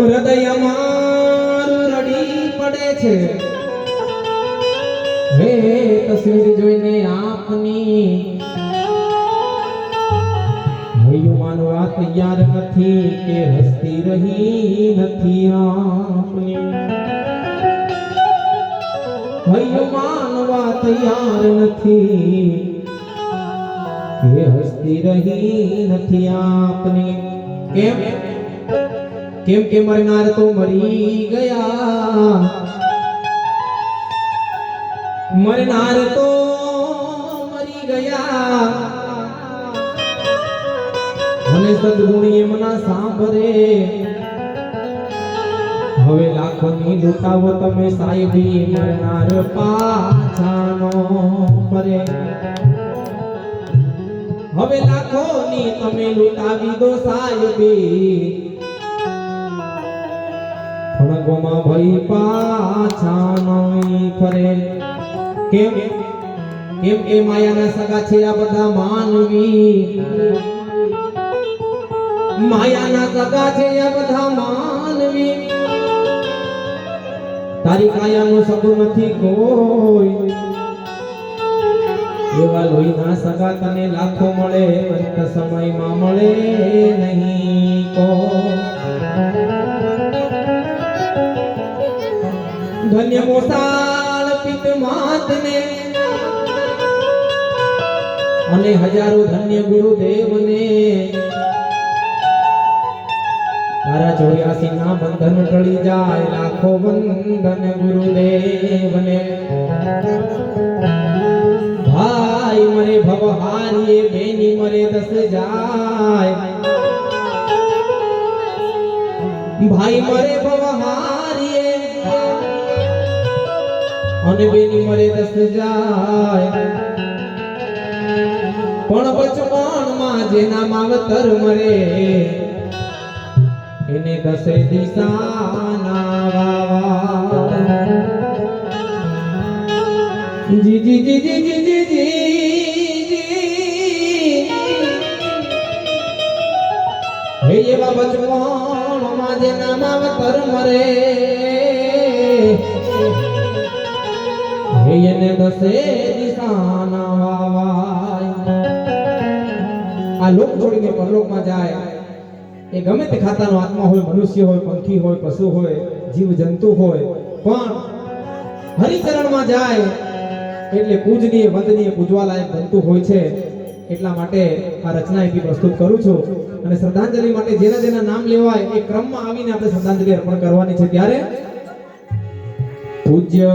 હૃદય મારું રડી પડે છે હે તસવીર જોઈને આપની હૈયું માનવા તૈયાર નથી કે હસતી રહી નથી આપની હૈયું માનવા તૈયાર નથી કે હસતી રહી નથી આપની કેમ કેમ કે મરનાર તો મરી ગયા મરનાર તો મરી ગયા મને સદગુણી એમના સાંભળે હવે લાખોની લૂંટાવો તમે સાહેબી મરનાર પાછાનો ફરે હવે લાખોની તમે લૂંટાવી દો સાહેબી ફણગોમાં ભઈ પાછા નહીં ફરે કેમ કેમ કે માયાના સગા છે આ બધા માનવી માયાના સગા છે આ બધા માનવી તારી કાયાનું સગું નથી કોઈ એવા લોહીના સગા તને લાખો મળે અંત સમયમાં મળે નહીં કો ધન્ય મોસાળ પિત માતને અને હજારો ધન્ય ગુરુદેવને તારા 84 ના બંધન ટળી જાય લાખો વંદન ગુરુદેવને ભાઈ મરે ભવહારીએ બેની મરે 10 જાય ભાઈ મરે ભવહારીએ અને બેની મરે 10 જાય પણ બચપણમાં જેના માવતર મરે એને 10 દિશાના વાવા જી જી જી જી જી જી જી હે એવા બચપણમાં જેના માવતર મરે હે એને 10 દિશાના વાવા આ લોક છોડીને પરલોકમાં જાય એ ગમે તે ખાતાનો આત્મા હોય મનુષ્ય હોય પંખી હોય પશુ હોય જીવ જંતુ હોય પણ હરિચરણમાં જાય એટલે પૂજનીય વંદનીય પૂજવા લાયક બનતું હોય છે એટલા માટે આ રચના એથી પ્રસ્તુત કરું છું અને શ્રદ્ધાંજલિ માટે જેના જેના નામ લેવાય એ ક્રમમાં આવીને આપણે શ્રદ્ધાંજલિ અર્પણ કરવાની છે ત્યારે પૂજ્ય